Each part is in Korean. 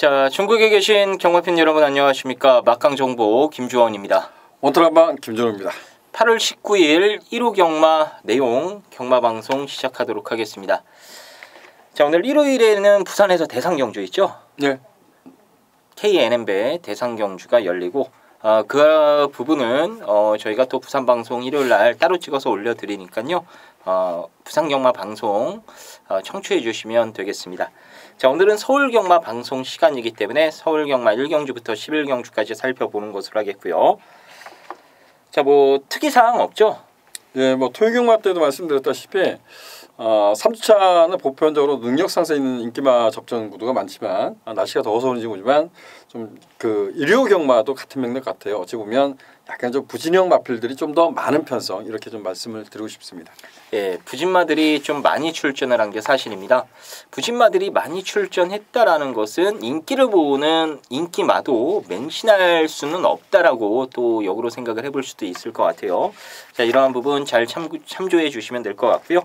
자, 중국에 계신 경마팬 여러분 안녕하십니까. 막강정보 김주원입니다. 원터라방 김준호입니다. 8월 19일 1호 경마 내용 경마방송 시작하도록 하겠습니다. 자, 오늘 일요일에는 부산에서 대상경주 있죠? 네. KNM배 대상경주가 열리고 그 부분은 저희가 또 부산방송 일요일날 따로 찍어서 올려드리니까요. 부산경마 방송 청취해 주시면 되겠습니다. 자, 오늘은 서울경마 방송 시간이기 때문에 서울경마 1경주부터 11경주까지 살펴보는 것으로 하겠고요. 자, 뭐 특이사항 없죠? 예, 뭐 토요경마 때도 말씀드렸다시피 3주차는 보편적으로 능력 상승 있는 인기마 접전 구도가 많지만 날씨가 더워서 그런지 모르지만 좀 그 일요 경마도 같은 맥락 같아요. 어찌 보면 약간 좀 부진형 마필들이 좀 더 많은 편성 이렇게 좀 말씀을 드리고 싶습니다. 예, 부진마들이 좀 많이 출전을 한 게 사실입니다. 부진마들이 많이 출전했다라는 것은 인기를 보는 인기마도 맹신할 수는 없다라고 또 역으로 생각을 해볼 수도 있을 것 같아요. 자, 이러한 부분 잘 참조해 주시면 될 것 같고요.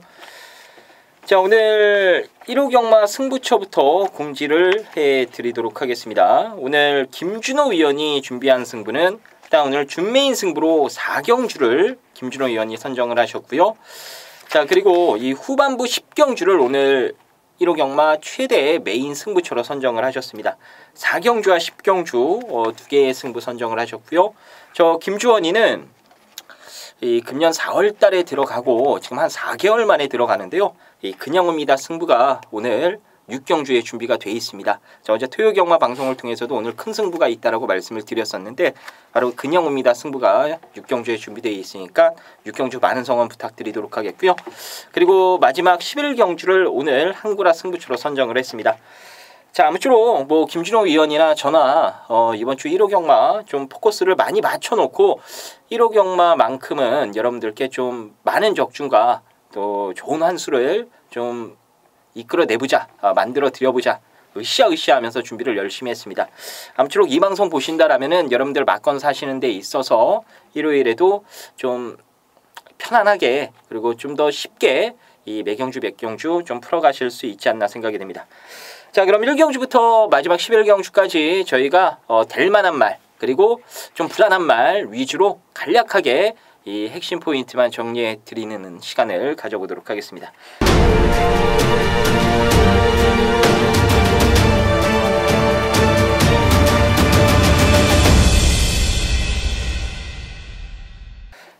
자, 오늘 1호 경마 승부처부터 공지를 해드리도록 하겠습니다. 오늘 김준호 위원이 준비한 승부는 일단 오늘 준메인 승부로 4경주를 김준호 위원이 선정을 하셨고요. 자, 그리고 이 후반부 10경주를 오늘 1호 경마 최대 메인 승부처로 선정을 하셨습니다. 4경주와 10경주 두 개의 승부 선정을 하셨고요. 저 김주원이는 이 금년 4월 달에 들어가고 지금 한 4개월 만에 들어가는데요. 이 그냥옵니다 승부가 오늘 6경주에 준비가 돼 있습니다. 자, 어제 토요경마 방송을 통해서도 오늘 큰 승부가 있다라고 말씀을 드렸었는데 바로 그냥옵니다 승부가 6경주에 준비되어 있으니까 6경주 많은 성원 부탁드리도록 하겠고요. 그리고 마지막 11경주를 오늘 한구라 승부처로 선정을 했습니다. 자, 아무쪼록 뭐 김준호 위원이나 저나 이번 주 1호 경마 좀 포커스를 많이 맞춰놓고 1호 경마만큼은 여러분들께 좀 많은 적중과 또 좋은 한 수를 좀 이끌어내보자, 만들어 드려보자, 으쌰으쌰하면서 준비를 열심히 했습니다. 아무쪼록 이 방송 보신다라면은 여러분들 막건 사시는 데 있어서 일요일에도 좀 편안하게 그리고 좀 더 쉽게 이 매경주 몇경주 좀 풀어가실 수 있지 않나 생각이 됩니다. 자, 그럼 1경주부터 마지막 11경주까지 저희가 될 만한 말 그리고 좀 불안한 말 위주로 간략하게 이 핵심 포인트만 정리해 드리는 시간을 가져보도록 하겠습니다.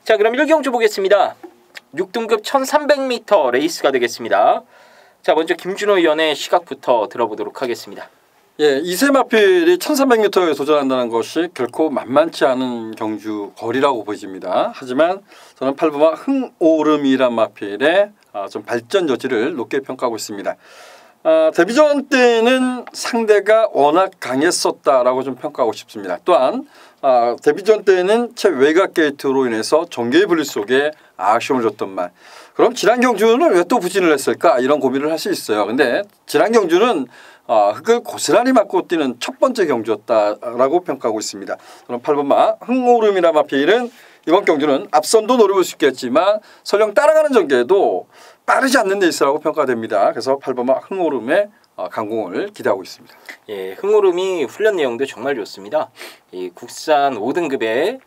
자, 그럼 1경주 보겠습니다. 6등급 1300m 레이스가 되겠습니다. 자, 먼저 김준호 위원의 시각부터 들어보도록 하겠습니다. 예, 이세마필이 1300m에 도전한다는 것이 결코 만만치 않은 경주 거리라고 보여집니다. 하지만 저는 8번마 흥오름이란 마필의 좀 발전 여지를 높게 평가하고 있습니다. 데뷔전 때는 상대가 워낙 강했었다라고 좀 평가하고 싶습니다. 또한 데뷔전 때는 최외곽 게이트로 인해서 정계의 분리 속에 아쉬움을 줬던 말. 그럼 지난 경주는 왜 또 부진을 했을까? 이런 고민을 할 수 있어요. 근데 지난 경주는 흙을 고스란히 맞고 뛰는 첫 번째 경주였다라고 평가하고 있습니다. 저는 8번마 흥오름이나 마필은 이번 경주는 앞선도 노려볼 수 있겠지만 설령 따라가는 전개도 빠르지 않는 데 있으라고 평가됩니다. 그래서 8번마 흥오름의 강공을 기대하고 있습니다. 예, 흥오름이 훈련 내용도 정말 좋습니다. 이 국산 5등급에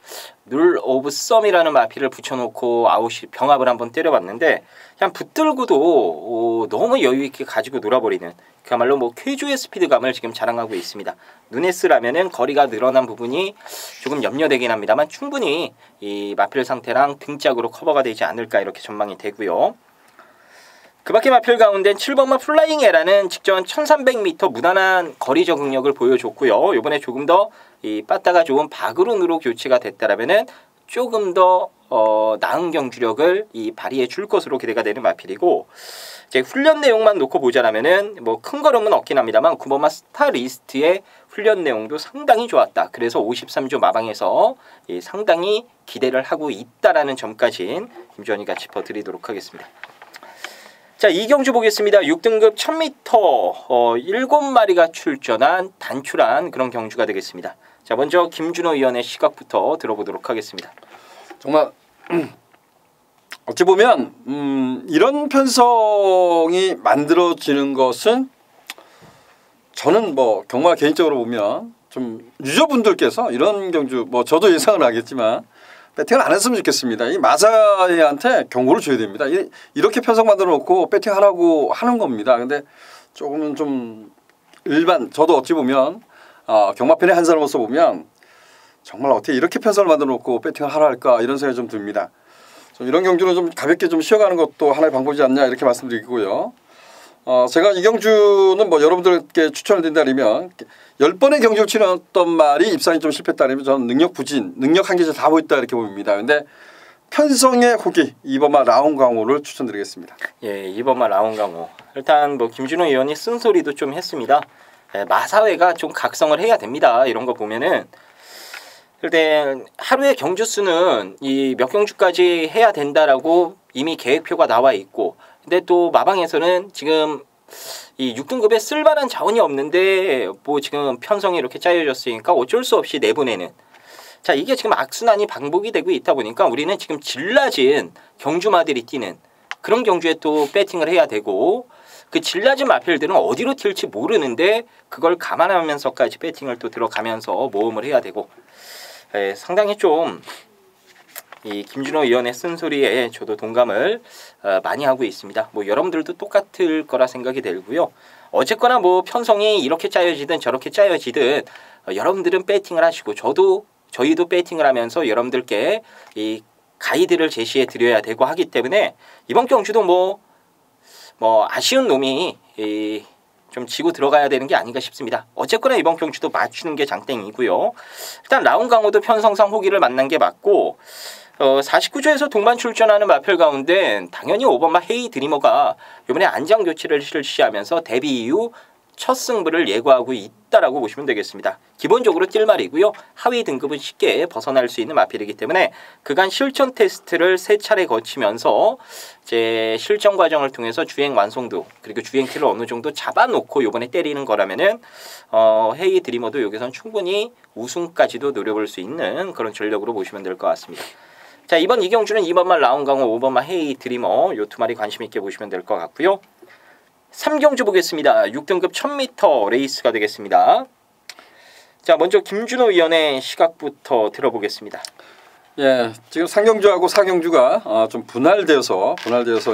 룰 오브 썸이라는 마필을 붙여놓고 병합을 한번 때려봤는데 그냥 붙들고도 너무 여유있게 가지고 놀아버리는 그야말로 뭐 쾌조의 스피드감을 지금 자랑하고 있습니다. 눈에 쓰라면은 거리가 늘어난 부분이 조금 염려되긴 합니다만 충분히 이 마필 상태랑 등짝으로 커버가 되지 않을까 이렇게 전망이 되고요. 그 밖에 마필 가운데 7번마 플라잉 에라는 직전 1300m 무난한 거리 적응력을 보여줬고요. 이번에 조금 더 이 빠따가 좋은 박으론으로 교체가 됐다라면은 조금 더 나은 경주력을 이 발휘해 줄 것으로 기대가 되는 마필이고 이제 훈련 내용만 놓고 보자라면은 뭐 큰 걸음은 없긴 합니다만 9번마 스타리스트의 훈련 내용도 상당히 좋았다. 그래서 53조 마방에서 상당히 기대를 하고 있다라는 점까지 김주원이가 짚어드리도록 하겠습니다. 자, 2경주 보겠습니다. 6등급 1000m 7마리가 출전한 단출한 그런 경주가 되겠습니다. 자, 먼저 김준호 위원의 시각부터 들어보도록 하겠습니다. 정말 어찌 보면 이런 편성이 만들어지는 것은 저는 뭐 경마 개인적으로 보면 좀 유저분들께서 이런 경주 뭐 저도 예상을 하겠지만 배팅을 안 했으면 좋겠습니다. 이 마사이한테 경고를 줘야 됩니다. 이렇게 편성 만들어 놓고 배팅하라고 하는 겁니다. 근데 조금은 좀 일반 저도 어찌 보면 경마팬의 한 사람으로서 보면 정말 어떻게 이렇게 편성을 만들어 놓고 배팅을 하라 할까 이런 생각이 좀 듭니다. 좀 이런 경주는 좀 가볍게 좀 쉬어가는 것도 하나의 방법이지 않냐 이렇게 말씀드리고요. 제가 이 경주는 뭐 여러분들께 추천을 드린다면 10번의 경주를 치렀던 말이 입상이 좀 실패했다면 저는 능력 부진, 능력 한계치 다 보였다 이렇게 봅니다. 근데 편성의 후기 2번마 라운강호를 추천드리겠습니다. 예, 2번마 라운강호. 일단 뭐 김준호 의원이 쓴소리도 좀 했습니다. 마사회가 좀 각성을 해야 됩니다. 이런 거 보면은 일단 하루의 경주 수는 이 몇 경주까지 해야 된다라고 이미 계획표가 나와 있고, 근데 또 마방에서는 지금 이 6등급에 쓸만한 자원이 없는데 뭐 지금 편성이 이렇게 짜여졌으니까 어쩔 수 없이 내보내는. 자, 이게 지금 악순환이 반복이 되고 있다 보니까 우리는 지금 질 낮은 경주마들이 뛰는 그런 경주에 또 배팅을 해야 되고, 그 질 낮은 마필들은 어디로 튈지 모르는데 그걸 감안하면서까지 배팅을 또 들어가면서 모험을 해야 되고, 상당히 좀 이 김준호 의원의 쓴소리에 저도 동감을 많이 하고 있습니다. 뭐 여러분들도 똑같을 거라 생각이 들고요. 어쨌거나 뭐 편성이 이렇게 짜여지든 저렇게 짜여지든 여러분들은 배팅을 하시고 저희도 배팅을 하면서 여러분들께 이 가이드를 제시해 드려야 되고 하기 때문에 이번 경주도 뭐 아쉬운 놈이 좀 지고 들어가야 되는 게 아닌가 싶습니다. 어쨌거나 이번 경주도 맞추는 게 장땡이고요. 일단 라운강호도 편성상 호기를 만난 게 맞고, 49조에서 동반 출전하는 마필 가운데 당연히 5번마 헤이 드리머가 이번에 안장 교체를 실시하면서 데뷔 이후 첫 승부를 예고하고 있다라고 보시면 되겠습니다. 기본적으로 뛸말이고요. 하위 등급은 쉽게 벗어날 수 있는 마필이기 때문에 그간 실전 테스트를 3차례 거치면서 이제 실전 과정을 통해서 주행 완성도 그리고 주행티를 어느 정도 잡아놓고 이번에 때리는 거라면은 헤이 드리머도 여기선 충분히 우승까지도 노려볼 수 있는 그런 전력으로 보시면 될 것 같습니다. 자, 이번 이경주는 2번마 라운강호, 5번마 헤이 드리머 요 두 마리 관심 있게 보시면 될 것 같고요. 3경주 보겠습니다. 6등급 1000m 레이스가 되겠습니다. 자, 먼저 김준호 의원의 시각부터 들어보겠습니다. 예, 지금 3경주하고 4경주가 좀 분할되어서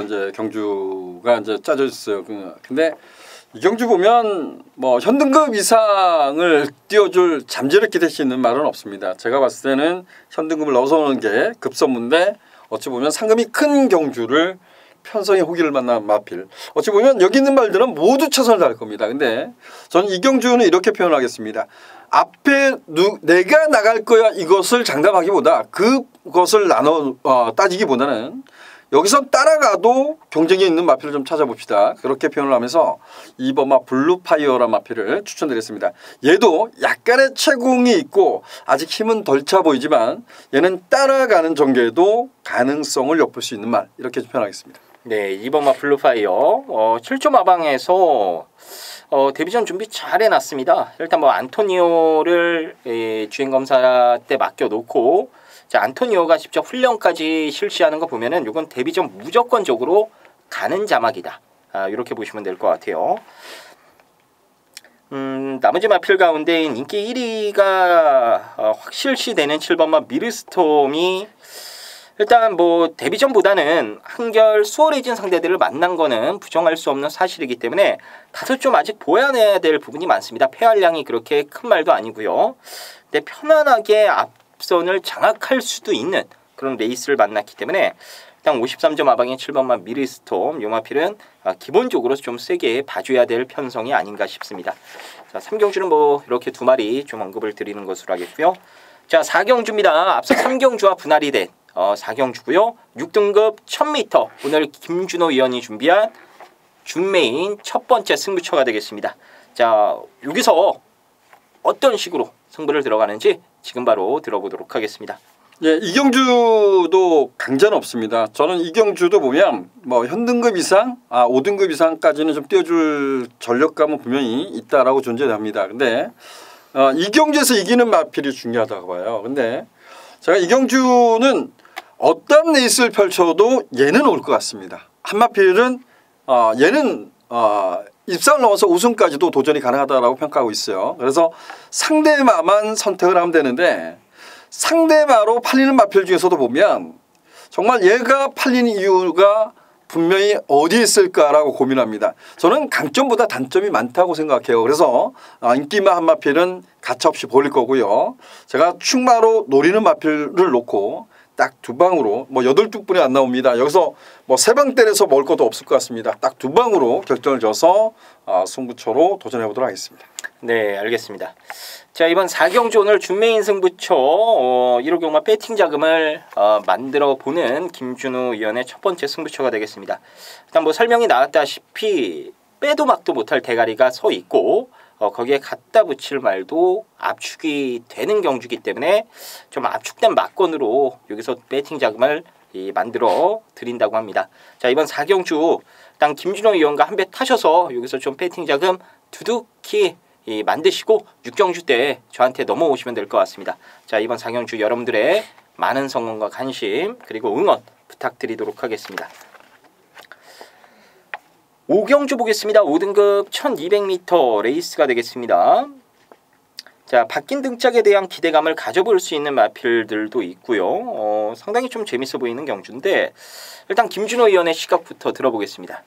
이제 경주가 이제 짜져 있어요. 근데 이 경주 보면 뭐 현등급 이상을 띄워줄 잠재력기 될 수 있는 말은 없습니다. 제가 봤을 때는 현등급을 넣어서 오는 게 급선무인데 어찌 보면 상금이 큰 경주를 편성의 호기를 만난 마필. 어찌 보면 여기 있는 말들은 모두 최선을 다할 겁니다. 근데 저는 이 경주는 이렇게 표현하겠습니다. 앞에 내가 나갈 거야 이것을 장담하기보다 그것을 나눠 따지기보다는 여기서 따라가도 경쟁이 있는 마필을 좀 찾아봅시다. 그렇게 표현을 하면서 2번마 블루파이어라는 마필을 추천드렸습니다. 얘도 약간의 채공이 있고 아직 힘은 덜 차 보이지만 얘는 따라가는 전개에도 가능성을 엿볼 수 있는 말 이렇게 표현하겠습니다. 네, 2번마 블루파이어 7조 마방에서 데뷔전 준비 잘 해놨습니다. 일단 뭐 안토니오를 주행검사 때 맡겨놓고 자, 안토니오가 직접 훈련까지 실시하는 거 보면은 이건 데뷔전 무조건적으로 가는 자막이다. 이렇게 보시면 될 것 같아요. 나머지 마필 가운데 인기 1위가 확실시되는 7번마 미르스톰이 일단 뭐 데뷔전보다는 한결 수월해진 상대들을 만난 거는 부정할 수 없는 사실이기 때문에 다소 좀 아직 보완해야 될 부분이 많습니다. 패활량이 그렇게 큰 말도 아니고요. 근데 편안하게 앞선을 장악할 수도 있는 그런 레이스를 만났기 때문에 일단 53점 마방의 7번마 미르스톰 요 마필은 기본적으로 좀 세게 봐줘야 될 편성이 아닌가 싶습니다. 자, 3경주는 뭐 이렇게 두 마리 좀 언급을 드리는 것으로 하겠고요. 자, 4경주입니다. 앞서 3경주와 분할이 된 4경주고요. 6등급 1000m 오늘 김준호 의원이 준비한 준메인 첫 번째 승부처가 되겠습니다. 자, 여기서 어떤 식으로 승부를 들어가는지 지금 바로 들어보도록 하겠습니다. 예, 이 경주도 강자는 없습니다. 저는 이 경주도 보면 뭐 현등급 이상, 5등급 이상까지는 좀 띄워줄 전력감은 분명히 있다라고 존재합니다. 근데 이 경주에서 이기는 마필이 중요하다고 봐요. 근데 제가 이 경주는 어떤 레이스를 펼쳐도 얘는 올 것 같습니다. 한 마필은 얘는 입상을 넘어서 우승까지도 도전이 가능하다라고 평가하고 있어요. 그래서 상대마만 선택을 하면 되는데 상대마로 팔리는 마필 중에서도 보면 정말 얘가 팔리는 이유가 분명히 어디에 있을까라고 고민합니다. 저는 강점보다 단점이 많다고 생각해요. 그래서 인기마 한 마필은 가차없이 버릴 거고요. 제가 충마로 노리는 마필을 놓고 딱 두 방으로 뭐 8뚝분이 안 나옵니다. 여기서 뭐 3방 때려서 먹을 것도 없을 것 같습니다. 딱 2방으로 결정을 져서 승부처로 도전해 보도록 하겠습니다. 네, 알겠습니다. 자, 이번 4경주 오늘 준메인 승부처 1호 경마 배팅 자금을 만들어 보는 김준호 위원의 첫 번째 승부처가 되겠습니다. 일단 뭐 설명이 나왔다시피 빼도 막도 못할 대가리가 서 있고 거기에 갖다 붙일 말도 압축이 되는 경주기 때문에 좀 압축된 막건으로 여기서 배팅 자금을 만들어 드린다고 합니다. 자, 이번 4경주 일단 김준호 위원과 한 배 타셔서 여기서 좀 배팅 자금 두둑히 만드시고 6경주 때 저한테 넘어오시면 될 것 같습니다. 자, 이번 4경주 여러분들의 많은 성원과 관심 그리고 응원 부탁드리도록 하겠습니다. 5경주 보겠습니다. 5등급 1200m 레이스가 되겠습니다. 자, 바뀐 등짝에 대한 기대감을 가져볼 수 있는 마필들도 있고요. 상당히 좀 재밌어 보이는 경주인데 일단 김준호 위원의 시각부터 들어보겠습니다.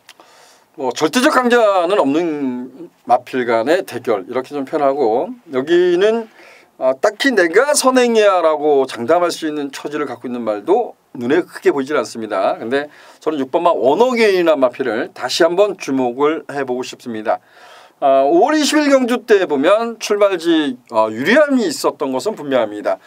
뭐 절대적 강자는 없는 마필 간의 대결 이렇게 좀 표현하고 여기는 딱히 내가 선행이야라고 장담할 수 있는 처지를 갖고 있는 말도 눈에 크게 보이질 않습니다. 근데 저는 6번마 원어게인이라는 마필을 다시 한번 주목을 해보고 싶습니다. 5월 20일 경주 때 보면 출발지 유리함이 있었던 것은 분명합니다.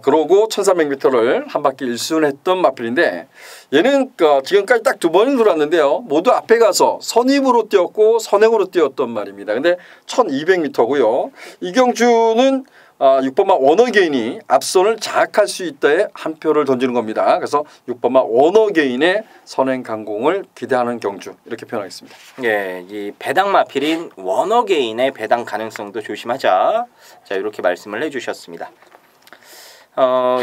그러고 1300m를 한 바퀴 1순했던 마필인데 얘는 지금까지 딱 2번이 돌았는데요. 모두 앞에 가서 선입으로 뛰었고 선행으로 뛰었던 말입니다. 근데 1200m고요. 이 경주는 6번마 원어게인이 앞선을 장악할 수 있다에 한 표를 던지는 겁니다. 그래서 6번마 원어게인의 선행 강공을 기대하는 경주 이렇게 표현하겠습니다. 예, 이 배당 마필인 원어게인의 배당 가능성도 조심하자. 자, 이렇게 말씀을 해주셨습니다.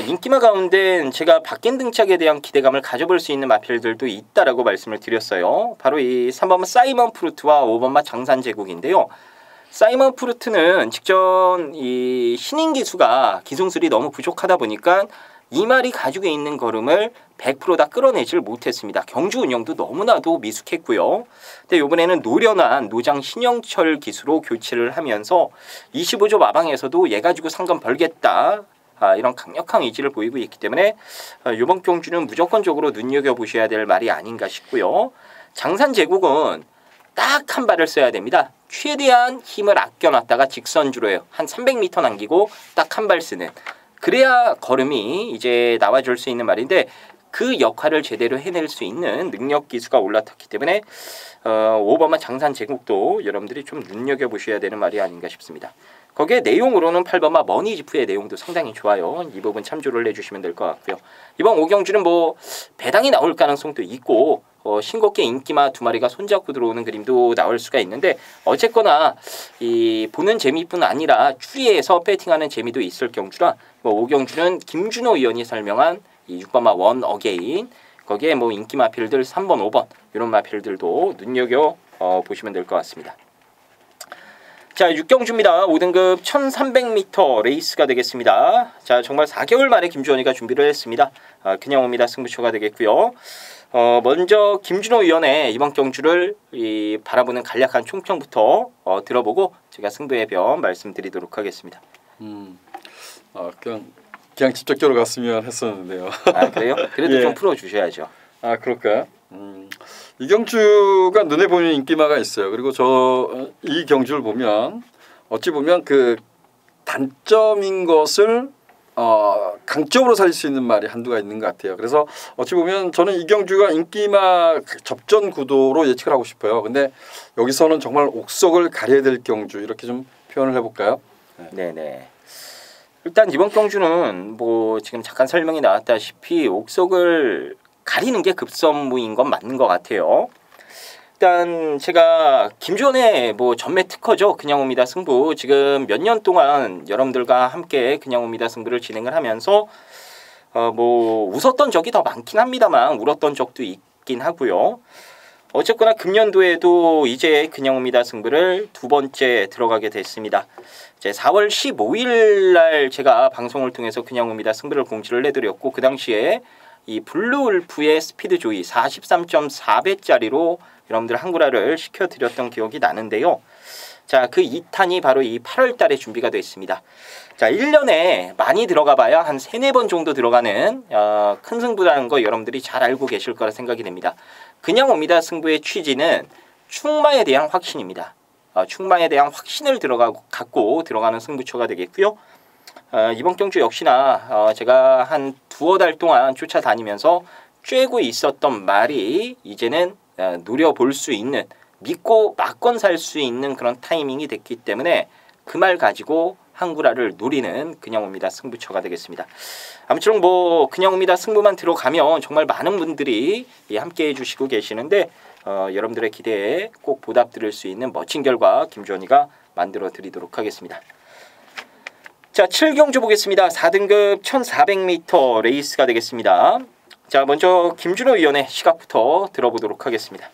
인기마 가운데 제가 바뀐 등짝에 대한 기대감을 가져볼 수 있는 마필들도 있다라고 말씀을 드렸어요. 바로 이 3번마 사이먼 프루트와 5번마 장산제국인데요. 사이먼 프루트는 직전 이 신인 기수가 기승술이 너무 부족하다 보니까 이 말이 가지고 있는 걸음을 100% 다 끌어내질 못했습니다. 경주 운영도 너무나도 미숙했고요. 근데 이번에는 노련한 노장 신영철 기수로 교체를 하면서 25조 마방에서도 얘 가지고 상금 벌겠다. 이런 강력한 의지를 보이고 있기 때문에 이번 경주는 무조건적으로 눈여겨보셔야 될 말이 아닌가 싶고요. 장산제국은 딱 한 발을 써야 됩니다. 최대한 힘을 아껴놨다가 직선주로 해요. 한 300m 남기고 딱 한 발 쓰는. 그래야 걸음이 이제 나와줄 수 있는 말인데 그 역할을 제대로 해낼 수 있는 능력 기수가 올라탔기 때문에 5번마 장산제국도 여러분들이 좀 눈여겨보셔야 되는 말이 아닌가 싶습니다. 거기에 내용으로는 8번마 머니지프의 내용도 상당히 좋아요. 이 부분 참조를 해주시면 될 것 같고요. 이번 5경주는 뭐 배당이 나올 가능성도 있고 싱겁게 인기마 2마리가 손잡고 들어오는 그림도 나올 수가 있는데 어쨌거나 이 보는 재미뿐 아니라 추리해서 배팅하는 재미도 있을 경주라 5경주는 김준호 위원이 설명한 이 6번마 원 어게인 거기에 뭐 인기 마필들 3번, 5번 이런 마필들도 눈여겨 보시면 될 것 같습니다. 자, 6경주입니다. 5등급 1300m 레이스가 되겠습니다. 자, 정말 4개월 만에 김주원이가 준비를 했습니다. 그냥 옵니다. 승부처가 되겠고요. 먼저 김준호 위원의 이번 경주를 바라보는 간략한 총평부터 들어보고 제가 승부의 변 말씀드리도록 하겠습니다. 그냥 직접적으로 갔으면 했었는데요. 아, 그래요? 그래도 예. 좀 풀어주셔야죠. 아, 그럴까요? 이 경주가 눈에 보이는 인기마가 있어요. 그리고 이 경주를 보면 어찌 보면 그 단점인 것을 강점으로 살릴 수 있는 말이 한두가 있는 것 같아요. 그래서 어찌 보면 저는 이 경주가 인기마 접전 구도로 예측을 하고 싶어요. 근데 여기서는 정말 옥석을 가려야 될 경주 이렇게 좀 표현을 해볼까요? 네네. 일단 이번 경주는 뭐 지금 잠깐 설명이 나왔다시피 옥석을 가리는 게 급선무인 건 맞는 것 같아요. 일단 제가 김주원의 뭐 전매 특허죠. 그냥 옵니다 승부. 지금 몇 년 동안 여러분들과 함께 그냥 옵니다 승부를 진행을 하면서 뭐 웃었던 적이 더 많긴 합니다만 울었던 적도 있긴 하고요. 어쨌거나 금년도에도 이제 그냥옵니다 승부를 두 번째 들어가게 됐습니다. 이제 4월 15일 날 제가 방송을 통해서 그냥옵니다 승부를 공지를 해드렸고 그 당시에 이 블루울프의 스피드 조이 43.4배짜리로 여러분들 한구라를 시켜드렸던 기억이 나는데요. 자, 그 2탄이 바로 이 8월 달에 준비가 되어 있습니다. 자, 1년에 많이 들어가 봐야 한 3, 4번 정도 들어가는 큰 승부라는 거 여러분들이 잘 알고 계실 거라 생각이 됩니다. 그냥 옵니다 승부의 취지는 충마에 대한 확신입니다. 충마에 대한 확신을 갖고 들어가는 승부처가 되겠고요. 이번 경주 역시나 제가 한 두어 달 동안 쫓아다니면서 쬐고 있었던 말이 이제는 노려볼 수 있는 믿고 맞건 살 수 있는 그런 타이밍이 됐기 때문에 그 말 가지고 한구라를 노리는 그냥 옵니다 승부처가 되겠습니다. 아무쪼록 뭐 그냥 옵니다 승부만 들어가면 정말 많은 분들이 함께 해주시고 계시는데 여러분들의 기대에 꼭 보답드릴 수 있는 멋진 결과 김주원이가 만들어 드리도록 하겠습니다. 자, 7경주 보겠습니다. 4등급 1400m 레이스가 되겠습니다. 자, 먼저 김준호 위원의 시각부터 들어보도록 하겠습니다.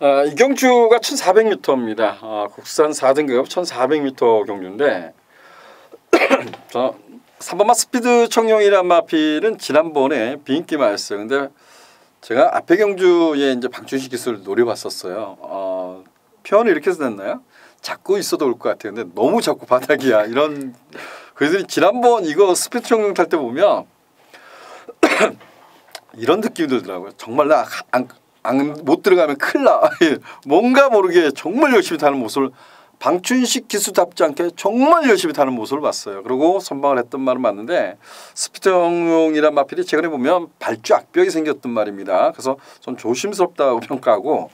이 경주가 1400m입니다. 국산 4등급 1400m 경주인데 3번마 스피드 청룡이란 마필은 지난번에 비인기 마였어요. 근데 제가 앞에 경주에 이제 방춘식 기술을 노려봤었어요. 표현을 이렇게 해서 됐나요? 잡고 있어도 올 것 같아요. 근데 너무 잡고 바닥이야. 이런 그래서 지난번 이거 스피드 청룡 탈 때 보면 이런 느낌이 들더라고요. 정말 나 못 들어가면 큰일 나. 뭔가 모르게 정말 열심히 타는 모습을 방춘식 기수답지 않게 정말 열심히 타는 모습을 봤어요. 그리고 선방을 했던 말은 맞는데 스피드용이란 마필이 최근에 보면 발주 악벽이 생겼던 말입니다. 그래서 좀 조심스럽다고 평가하고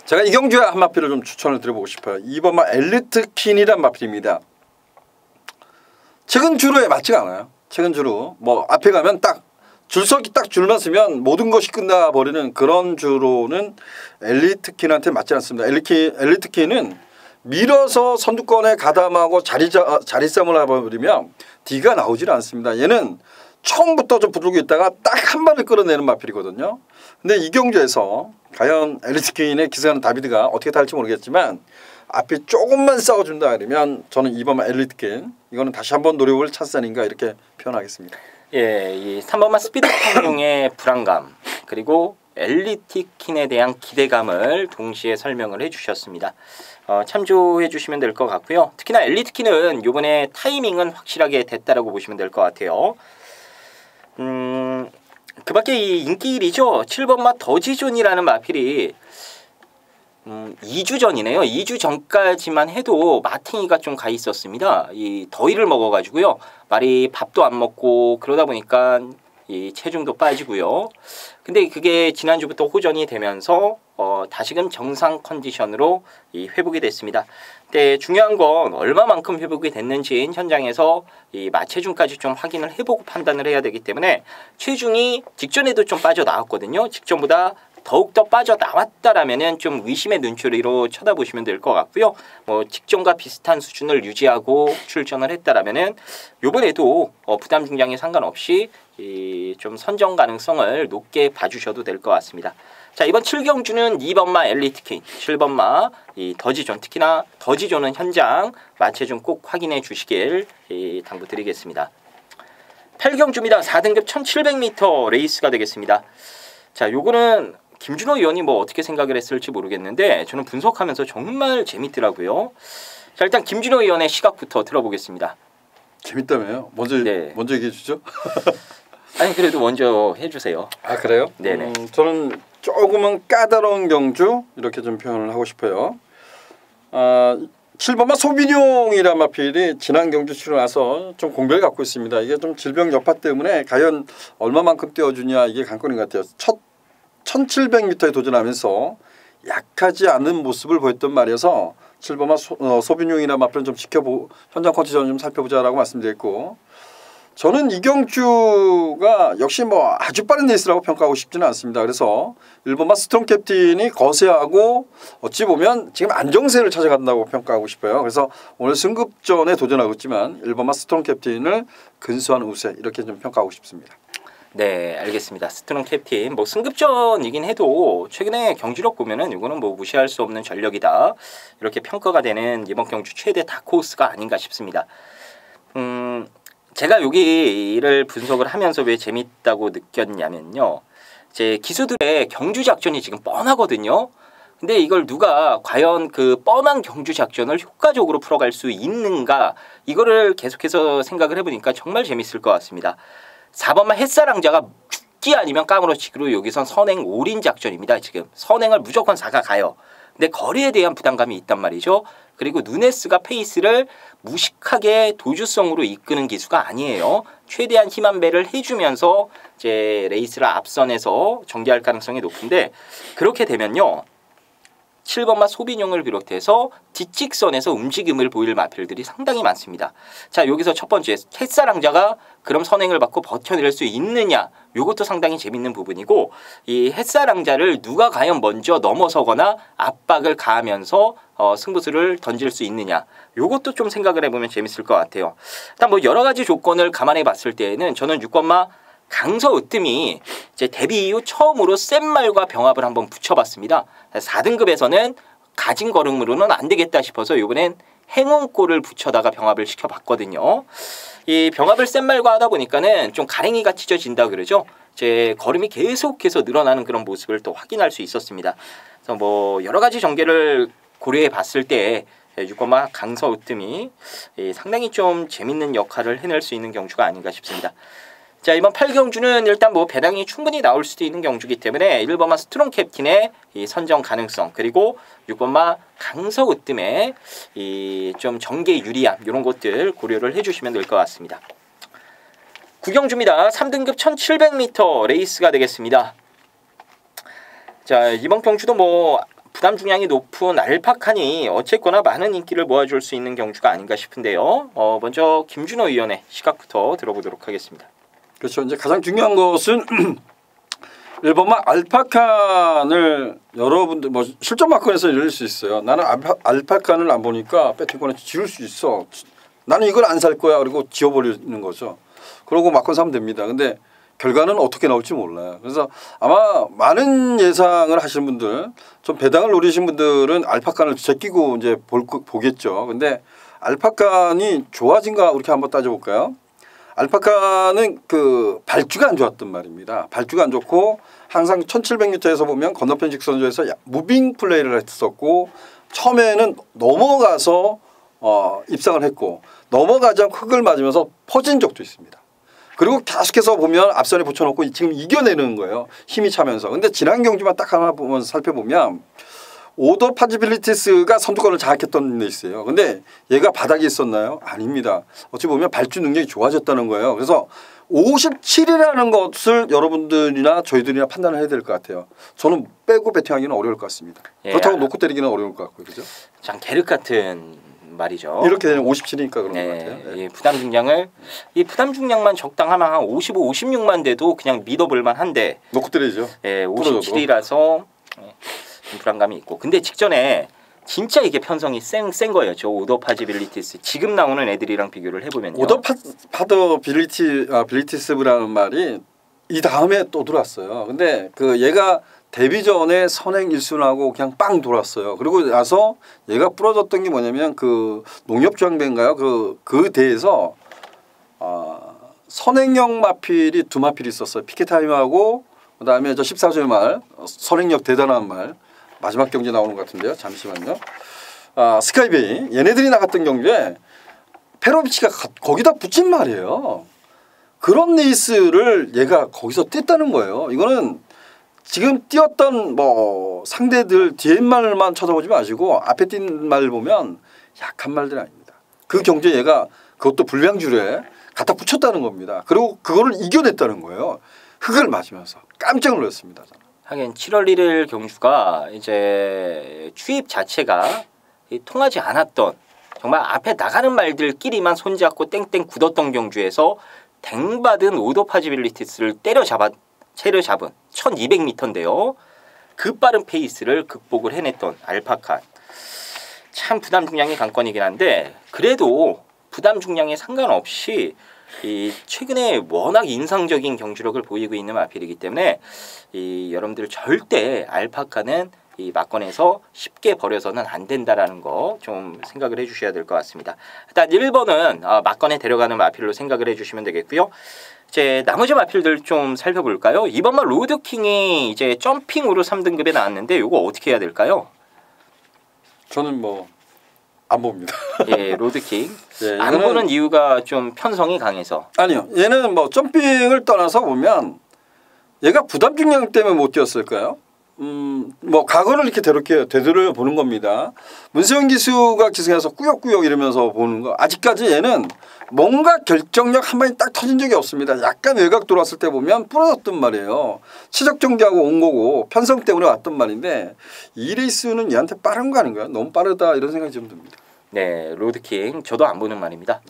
제가 이 경주에 한 마필을 좀 추천을 드려보고 싶어요. 2번마 엘리트킨이란 마필입니다. 최근 주로에 맞지가 않아요. 최근 주로 뭐 앞에 가면 딱 줄서기 딱 줄만 서면 모든 것이 끝나버리는 그런 주로는 엘리트킨한테 맞지 않습니다. 엘리트킨은 밀어서 선두권에 가담하고 자리싸움을 해버리면 D가 나오질 않습니다. 얘는 처음부터 좀 부르고 있다가 딱 한 발을 끌어내는 마필이거든요. 근데 이 경주에서 과연 엘리트킨의 기사하는 다비드가 어떻게 탈지 모르겠지만 앞에 조금만 싸워준다 그러면 저는 2번만 엘리트킨 이거는 다시 한번 노려볼 찬스 아닌가 이렇게 표현하겠습니다. 예, 이 3번마 스피드 청룡의 불안감 그리고 엘리트킨에 대한 기대감을 동시에 설명을 해주셨습니다. 참조해 주시면 될 것 같고요. 특히나 엘리트킨은 이번에 타이밍은 확실하게 됐다라고 보시면 될 것 같아요. 그 밖에 이 인기일이죠. 7번마 더지존이라는 마필이 2주 전이네요. 2주 전까지만 해도 마탱이가 좀 가 있었습니다. 이 더위를 먹어가지고요. 말이 밥도 안 먹고 그러다 보니까 이 체중도 빠지고요. 근데 그게 지난주부터 호전이 되면서 다시금 정상 컨디션으로 이 회복이 됐습니다. 근데 중요한 건 얼마만큼 회복이 됐는지 현장에서 이 마체중까지 좀 확인을 해보고 판단을 해야 되기 때문에 체중이 직전에도 좀 빠져나왔거든요. 직전보다 더욱더 빠져나왔다라면은 좀 의심의 눈초리로 쳐다보시면 될 것 같고요. 뭐 직전과 비슷한 수준을 유지하고 출전을 했다라면은 요번에도 부담 중량에 상관없이 좀 선정 가능성을 높게 봐주셔도 될 것 같습니다. 자, 이번 7경주는 2번마 엘리트킨, 7번마 이 더지존, 특히나 더지존은 현장 마체중 꼭 확인해 주시길 당부드리겠습니다. 8경주입니다. 4등급 1700m 레이스가 되겠습니다. 자, 요거는 김준호 의원이 뭐 어떻게 생각을 했을지 모르겠는데 저는 분석하면서 정말 재밌더라고요. 자, 일단 김준호 의원의 시각부터 들어보겠습니다. 재밌다며요? 먼저 얘기해 주죠. 아니 그래도 먼저 해주세요. 아 그래요? 네네. 저는 조금은 까다로운 경주 이렇게 좀 표현을 하고 싶어요. 7번마 소비뇽이란 마필이 지난 경주 치러 나서 좀 공백을 갖고 있습니다. 이게 좀 질병 여파 때문에 과연 얼마만큼 뛰어주냐 이게 관건인 것 같아요. 첫 1700m에 도전하면서 약하지 않은 모습을 보였던 말이어서 7번마 소비뇽이란 마필은 좀 현장 컨디션 좀 살펴보자라고 말씀드렸고 저는 이 경주가 역시 뭐 아주 빠른 레이스라고 평가하고 싶지는 않습니다. 그래서 1번마 스트롱 캡틴이 거세하고 어찌 보면 지금 안정세를 찾아간다고 평가하고 싶어요. 그래서 오늘 승급전에 도전하고 있지만 1번마 스트롱 캡틴을 근소한 우세 이렇게 좀 평가하고 싶습니다. 네, 알겠습니다. 스트롱 캡틴 뭐 승급전이긴 해도 최근에 경기력 보면은 이거는 뭐 무시할 수 없는 전력이다. 이렇게 평가가 되는 이번 경주 최대 다크호스가 아닌가 싶습니다. 제가 여기를 분석을 하면서 왜 재밌다고 느꼈냐면요. 제 기수들의 경주 작전이 지금 뻔하거든요. 근데 이걸 누가 과연 그 뻔한 경주 작전을 효과적으로 풀어갈 수 있는가, 이거를 계속해서 생각을 해보니까 정말 재밌을 것 같습니다. 4번만 햇살왕자가 죽기 아니면 깡으로 치기로 여기선 선행 올인 작전입니다. 지금 선행을 무조건 4가 가요. 근데 거리에 대한 부담감이 있단 말이죠. 그리고 누네스가 페이스를 무식하게 도주성으로 이끄는 기수가 아니에요. 최대한 힘한 배를 해주면서 이제 레이스를 앞선에서 전개할 가능성이 높은데, 그렇게 되면요 7번마 소비뇽을 비롯해서 뒷직선에서 움직임을 보일 마필들이 상당히 많습니다. 자, 여기서 첫 번째 햇살왕자가 그럼 선행을 받고 버텨낼 수 있느냐, 이것도 상당히 재밌는 부분이고, 이 햇살왕자를 누가 과연 먼저 넘어서거나 압박을 가하면서 승부수를 던질 수 있느냐, 이것도 좀 생각을 해보면 재밌을 것 같아요. 일단 뭐 여러 가지 조건을 감안해 봤을 때에는 저는 6번마 강서 으뜸이 제 데뷔 이후 처음으로 센 말과 병합을 한번 붙여봤습니다. 4등급에서는 가진 걸음으로는 안 되겠다 싶어서 이번엔 행운골을 붙여다가 병합을 시켜봤거든요. 이 병합을 센 말과 하다 보니까는 좀 가랭이가 찢어진다 그러죠. 제 걸음이 계속해서 늘어나는 그런 모습을 또 확인할 수 있었습니다. 그래서 뭐 여러 가지 전개를 고려해 봤을 때 6번마 강서 으뜸이 상당히 좀 재밌는 역할을 해낼 수 있는 경주가 아닌가 싶습니다. 자, 이번 8경주는 일단 뭐 배당이 충분히 나올 수도 있는 경주이기 때문에 1번마 스트롱 캡틴의 이 선정 가능성, 그리고 6번마 강서 으뜸의 이 좀 전개 유리함, 이런 것들 고려를 해주시면 될 것 같습니다. 9경주입니다. 3등급 1700m 레이스가 되겠습니다. 자, 이번 경주도 뭐 부담 중량이 높은 알파칸이 어쨌거나 많은 인기를 모아줄 수 있는 경주가 아닌가 싶은데요. 먼저 김준호 위원의 시각부터 들어보도록 하겠습니다. 그렇죠. 이제 가장 중요한 것은 1번만 알파칸을 여러분들 뭐 실전 마크에서 열릴 수 있어요. 나는 알파칸을 안 보니까 배팅권에 지울 수 있어. 나는 이걸 안 살 거야. 그리고 지워버리는 거죠. 그러고 마크를 사면 됩니다. 근데 결과는 어떻게 나올지 몰라요. 그래서 아마 많은 예상을 하시는 분들, 좀 배당을 노리신 분들은 알파칸을 제끼고 이제 보겠죠. 근데 알파칸이 좋아진가 이렇게 한번 따져볼까요? 알파카는 그 발주가 안 좋았단 말입니다. 발주가 안 좋고 항상 1700m에서 보면 건너편 직선조에서 무빙 플레이를 했었고, 처음에는 넘어가서 입상을 했고 넘어가자 흙을 맞으면서 퍼진 적도 있습니다. 그리고 계속해서 보면 앞선에 붙여놓고 지금 이겨내는 거예요. 힘이 차면서. 근데 지난 경주만 딱 하나 보면서 살펴보면 오더 파지빌리티스가 선두권을 장악했던 레이스예요. 근데 얘가 바닥에 있었나요? 아닙니다. 어찌 보면 발주 능력이 좋아졌다는 거예요. 그래서 57이라는 것을 여러분들이나 저희들이나 판단을 해야 될 것 같아요. 저는 빼고 배팅하기는 어려울 것 같습니다. 예, 그렇다고 놓고 때리기는 어려울 것 같고요. 그죠? 참 계륵 같은 말이죠. 이렇게 되면 57이니까 그런 네, 것 같아요. 네. 이 부담 중량을, 이 부담 중량만 적당하면 한 55, 56만 돼도 그냥 믿어볼만 한데 놓고 때리죠. 예, 57이라서 불안감이 있고. 근데 직전에 진짜 이게 편성이 센 거예요. 저 오더파지빌리티스 지금 나오는 애들이랑 비교를 해보면요. 오더파지빌리티스라는 말이 이 다음에 또 들어왔어요. 근데 그 얘가 데뷔 전에 선행 1순하고 그냥 빵 돌았어요. 그리고 나서 얘가 부러졌던 게 뭐냐면 그 농협주항배인가요? 그 대에서 선행형 마필이 두 마필이 있었어요. 피켓타임하고 그다음에 저 14조의 말, 선행력 대단한 말. 마지막 경기 나오는 것 같은데요. 잠시만요. 스카이베이 얘네들이 나갔던 경기에 페로비치가 거기다 붙인 말이에요. 그런 레이스를 얘가 거기서 뗐다는 거예요. 이거는 지금 뛰었던 뭐 상대들 뒤에 말만 쳐다보지 마시고 앞에 뛴 말 보면 약한 말들이 아닙니다. 그 경기에 얘가 그것도 불량줄에 갖다 붙였다는 겁니다. 그리고 그거를 이겨냈다는 거예요. 흙을 맞으면서 깜짝 놀랐습니다. 저는. 하긴 7월 1일 경주가 이제 추입 자체가 통하지 않았던, 정말 앞에 나가는 말들끼리만 손잡고 땡땡 굳었던 경주에서 댕받은 오더파지빌리티스를 체려잡은 1200m인데요. 그 빠른 페이스를 극복을 해냈던 알파칸. 참 부담 중량이 관건이긴 한데, 그래도 부담 중량에 상관없이 이 최근에 워낙 인상적인 경주력을 보이고 있는 마필이기 때문에 이 여러분들 절대 알파카는 이 막권에서 쉽게 버려서는 안 된다라는 거 좀 생각을 해주셔야 될 것 같습니다. 일단 1번은 막권에 데려가는 마필로 생각을 해주시면 되겠고요. 이제 나머지 마필들 좀 살펴볼까요? 이번만 로드킹이 이제 점핑으로 3등급에 나왔는데 이거 어떻게 해야 될까요? 저는 뭐 안 봅니다. 예, 로드킹. 예, 안 보는 이유가 좀 편성이 강해서. 아니요. 얘는 뭐 점핑을 떠나서 보면 얘가 부담 중량 때문에 못 뛰었을까요? 뭐 과거를 이렇게 되돌려 보는 겁니다. 문세영 기수가 기승해서 꾸역꾸역 이러면서 보는 거. 아직까지 얘는 뭔가 결정력 한 방이 딱 터진 적이 없습니다. 약간 외곽 돌았을 때 보면 부러졌단 말이에요. 치적 정지하고 온 거고 편성 때문에 왔단 말인데 이 레이스는 얘한테 빠른 거 아닌가요? 너무 빠르다 이런 생각이 좀 듭니다. 네, 로드킹 저도 안 보는 말입니다.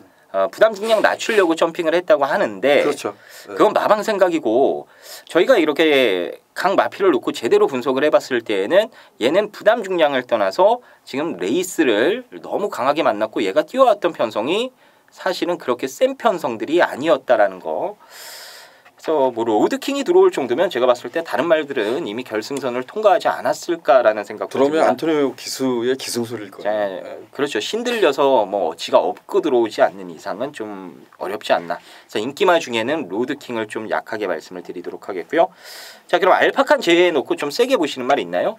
부담 중량 낮추려고 점핑을 했다고 하는데 그렇죠. 네. 그건 마방 생각이고 저희가 이렇게 각 마필을 놓고 제대로 분석을 해봤을 때에는 얘는 부담 중량을 떠나서 지금 레이스를 너무 강하게 만났고 얘가 뛰어왔던 편성이 사실은 그렇게 센 편성들이 아니었다라는 거. 그래서 뭐 로드킹이 들어올 정도면 제가 봤을 때 다른 말들은 이미 결승선을 통과하지 않았을까라는 생각도 들어오면 듭니다. 안토니오 기수의 기승소리일 거예요. 자, 그렇죠. 신들려서 뭐 지가 업고 들어오지 않는 이상은 좀 어렵지 않나. 그래서 인기마 중에는 로드킹을 좀 약하게 말씀을 드리도록 하겠고요. 자, 그럼 알파칸 제외해놓고 좀 세게 보시는 말 있나요?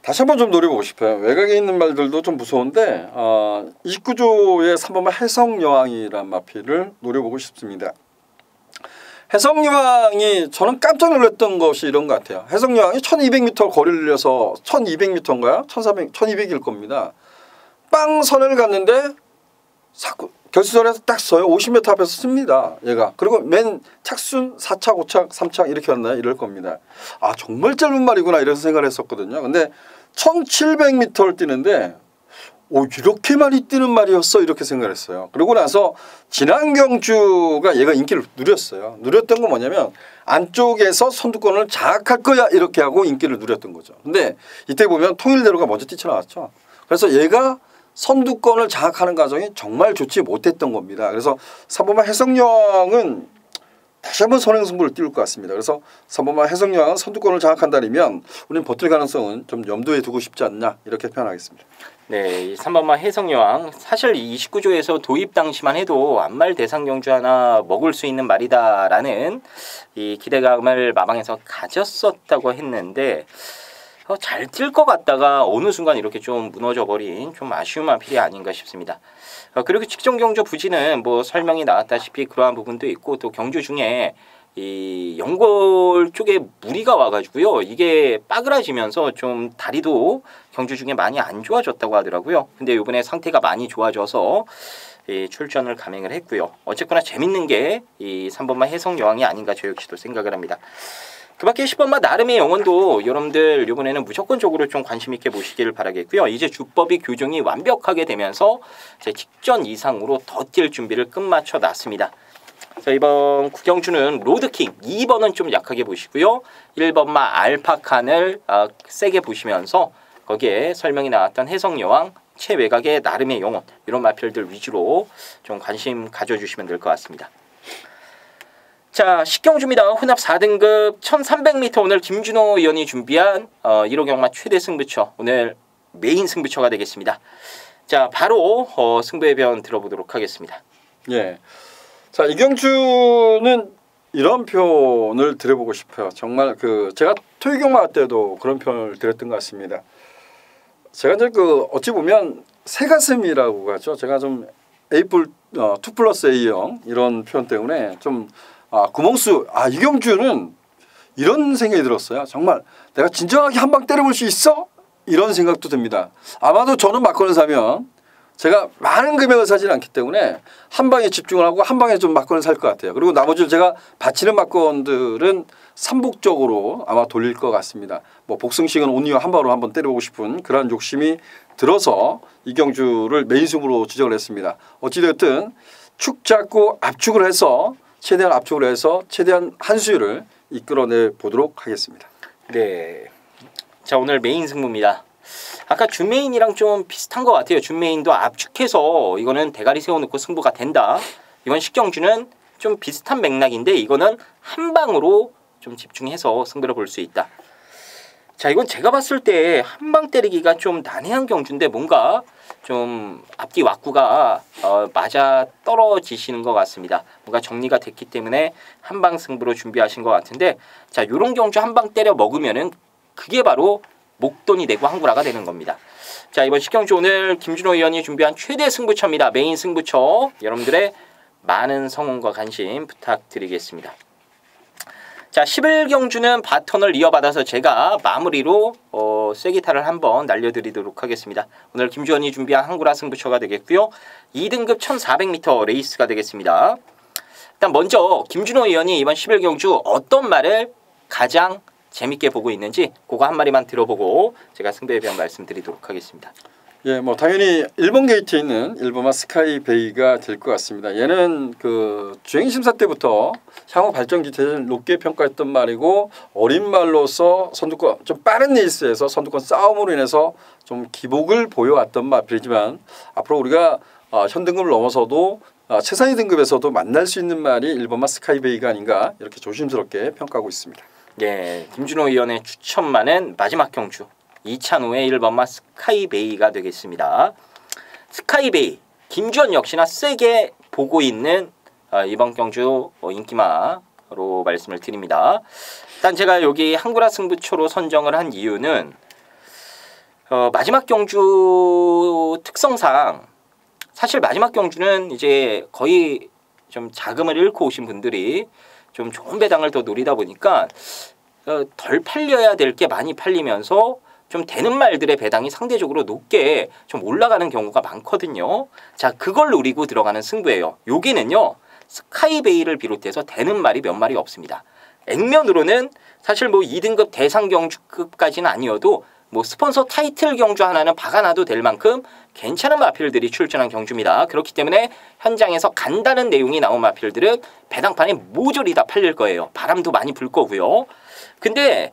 다시 한번 좀 노려보고 싶어요. 외곽에 있는 말들도 좀 무서운데 29조의 3번만 해성여왕이란 마필을 노려보고 싶습니다. 해성여왕이 저는 깜짝 놀랐던 것이 이런 것 같아요. 해성여왕이 1200m 거리를 내서 1200m인가요? 1200일 겁니다. 빵 선을 갔는데 결승선에서 딱 서요. 50m 앞에서 씁니다. 얘가. 그리고 맨 착순 4착, 5착, 3착 이렇게 왔나요? 이럴 겁니다. 아 정말 짧은 말이구나 이런 생각을 했었거든요. 근데 1700m를 뛰는데 이렇게 많이 뛰는 말이었어 이렇게 생각을 했어요. 그러고 나서 지난 경주가 얘가 인기를 누렸어요. 누렸던 건 뭐냐면 안쪽에서 선두권을 장악할 거야 이렇게 하고 인기를 누렸던 거죠. 근데 이때 보면 통일대로가 먼저 뛰쳐나왔죠. 그래서 얘가 선두권을 장악하는 과정이 정말 좋지 못했던 겁니다. 그래서 3번만 해성여왕은 다시 한번 선행승부를 띄울 것 같습니다. 그래서 3번만 해성여왕은 선두권을 장악한다면 우리는 버틸 가능성은 좀 염두에 두고 싶지 않나 이렇게 표현하겠습니다. 네, 이 3번만 해성여왕 사실 29조에서 도입 당시만 해도 안말 대상 경주 하나 먹을 수 있는 말이다라는 이 기대감을 마방에서 가졌었다고 했는데 잘 뛸 것 같다가 어느 순간 이렇게 좀 무너져버린 좀 아쉬운 마필이 아닌가 싶습니다. 그리고 직전 경주 부진은 뭐 설명이 나왔다시피 그러한 부분도 있고 또 경주 중에 이 연골 쪽에 무리가 와가지고요. 이게 빠그라지면서 좀 다리도 경주 중에 많이 안 좋아졌다고 하더라고요. 근데 이번에 상태가 많이 좋아져서 이 출전을 감행을 했고요. 어쨌거나 재밌는 게 이 3번만 해성여왕이 아닌가 저 역시도 생각을 합니다. 그 밖에 10번만 나름의 영혼도 여러분들 이번에는 무조건적으로 좀 관심 있게 보시기를 바라겠고요. 이제 주법이 교정이 완벽하게 되면서 제 직전 이상으로 더 뛸 준비를 끝마쳐 놨습니다. 자, 이번 구경주는 로드킹 2번은 좀 약하게 보시고요. 1번만 알파칸을 세게 보시면서 거기에 설명이 나왔던 해성여왕, 최외곽의 나름의 영혼 이런 마필들 위주로 좀 관심 가져주시면 될 것 같습니다. 자, 식경주입니다. 혼합 4등급 1300m 오늘 김준호 의원이 준비한 1호 경마 최대 승부처 오늘 메인 승부처가 되겠습니다. 자, 바로 승부의 변 들어보도록 하겠습니다. 예. 자, 이 경주는 이런 표현을 드려보고 싶어요. 정말 제가 토요경마 때도 그런 표현을 드렸던 것 같습니다. 제가 이제 어찌 보면 새가슴이라고 하죠. 제가 좀 A+, 2+A형 이런 표현 때문에 좀 구멍수 이 경주는 이런 생각이 들었어요. 정말 내가 진정하게 한 방 때려볼 수 있어? 이런 생각도 듭니다. 아마도 저는 막건을 사면 제가 많은 금액을 사지는 않기 때문에 한 방에 집중을 하고 한 방에 좀 막건을 살 것 같아요. 그리고 나머지를 제가 바치는 막건들은 삼복적으로 아마 돌릴 것 같습니다. 뭐 복승식은 온리와 한 방으로 한번 때려보고 싶은 그러한 욕심이 들어서 이 경주를 메인승부로 지정을 했습니다. 어찌됐든 축 잡고 압축을 해서 최대한 압축을 해서 최대한 한 수율을 이끌어내 보도록 하겠습니다. 네, 자 오늘 메인 승부입니다. 아까 준메인이랑 좀 비슷한 것 같아요. 준메인도 압축해서 이거는 대가리 세워놓고 승부가 된다. 이번 식경주는 좀 비슷한 맥락인데 이거는 한 방으로 좀 집중해서 승부를 볼 수 있다. 자, 이건 제가 봤을 때 한 방 때리기가 좀 난해한 경주인데 뭔가 좀 앞뒤 왁구가 맞아 떨어지시는 것 같습니다. 뭔가 정리가 됐기 때문에 한 방 승부로 준비하신 것 같은데, 자, 요런 경주 한 방 때려 먹으면은 그게 바로 목돈이 되고 항구라가 되는 겁니다. 자, 이번 식경주 오늘 김준호 의원이 준비한 최대 승부처입니다. 메인 승부처. 여러분들의 많은 성원과 관심 부탁드리겠습니다. 자, 11경주는 바톤을 이어받아서 제가 마무리로 쐐기타를 한번 날려드리도록 하겠습니다. 오늘 김주원이 준비한 항구라 승부처가 되겠고요. 2등급 1400m 레이스가 되겠습니다. 일단 먼저 김준호 의원이 이번 11경주 어떤 말을 가장 재밌게 보고 있는지 그거 한 마리만 들어보고 제가 승부에 대한 말씀드리도록 하겠습니다. 예, 뭐 당연히 일본 게이트에 있는 일본마 스카이베이가 될 것 같습니다. 얘는 그 주행 심사 때부터 향후 발전 기체를 높게 평가했던 말이고, 어린 말로서 선두권 좀 빠른 레이스에서 선두권 싸움으로 인해서 좀 기복을 보여왔던 마필이지만, 앞으로 우리가 현등급을 넘어서도 최상위 등급에서도 만날 수 있는 말이 일본마 스카이베이가 아닌가, 이렇게 조심스럽게 평가하고 있습니다. 네, 김준호 의원의 추천만은 마지막 경주 2차노의 1번마 스카이베이가 되겠습니다. 스카이베이, 김주원 역시나 세게 보고 있는 이번 경주 인기마로 말씀을 드립니다. 일단 제가 여기 항구라 승부처로 선정을 한 이유는 마지막 경주 특성상 사실 마지막 경주는 이제 거의 좀 자금을 잃고 오신 분들이 좀 좋은 배당을 더 노리다 보니까 덜 팔려야 될 게 많이 팔리면서 좀 되는 말들의 배당이 상대적으로 높게 좀 올라가는 경우가 많거든요. 자, 그걸 노리고 들어가는 승부예요. 여기는요, 스카이베이를 비롯해서 되는 말이 몇 마리 없습니다. 액면으로는 사실 뭐 2등급 대상 경주급까지는 아니어도 뭐 스폰서 타이틀 경주 하나는 박아놔도 될 만큼 괜찮은 마필들이 출전한 경주입니다. 그렇기 때문에 현장에서 간다는 내용이 나온 마필들은 배당판이 모조리 다 팔릴 거예요. 바람도 많이 불 거고요. 근데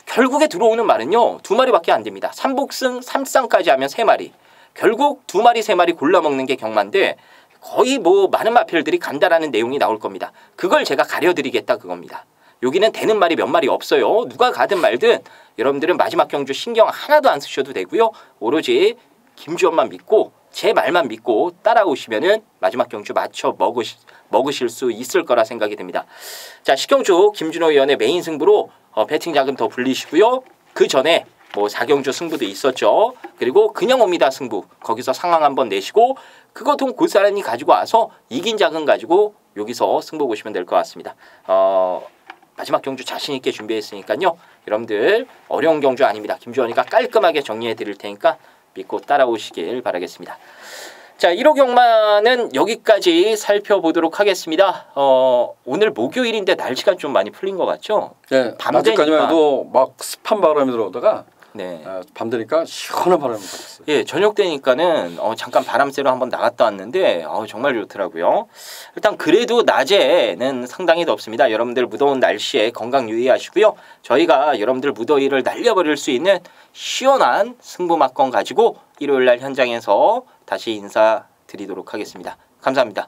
결국에 들어오는 말은요, 2마리밖에 안 됩니다. 3복승 3쌍까지 하면 3마리. 결국 2마리 3마리 골라 먹는 게 경마인데 거의 뭐 많은 마필들이 간다라는 내용이 나올 겁니다. 그걸 제가 가려드리겠다 그겁니다. 여기는 되는 말이 몇 마리 없어요. 누가 가든 말든 여러분들은 마지막 경주 신경 하나도 안 쓰셔도 되고요. 오로지 김주원만 믿고 제 말만 믿고 따라오시면은 마지막 경주 맞춰 먹으실 수 있을 거라 생각이 됩니다. 자, 식경주 김준호 의원의 메인 승부로 배팅 자금 더 불리시고요. 그 전에 뭐 4경주 승부도 있었죠. 그리고 그냥 옵니다 승부. 거기서 상황 한번 내시고 그거 돈 고스란히 가지고 와서 이긴 자금 가지고 여기서 승부 보시면 될 것 같습니다. 마지막 경주 자신 있게 준비했으니까요. 여러분들 어려운 경주 아닙니다. 김주원이가 깔끔하게 정리해 드릴 테니까 믿고 따라오시길 바라겠습니다. 자, 1호 경마는 여기까지 살펴보도록 하겠습니다. 오늘 목요일인데 날씨가 좀 많이 풀린 것 같죠? 네, 낮에까지만 해도 막 습한 바람이 들어오다가 네. 밤 되니까 시원한 바람이 불었어요. 예, 저녁 되니까는 잠깐 바람 쐬러 한번 나갔다 왔는데 정말 좋더라고요. 일단 그래도 낮에는 상당히 덥습니다. 여러분들 무더운 날씨에 건강 유의하시고요. 저희가 여러분들 무더위를 날려버릴 수 있는 시원한 승부막건 가지고 일요일 날 현장에서 다시 인사드리도록 하겠습니다. 감사합니다.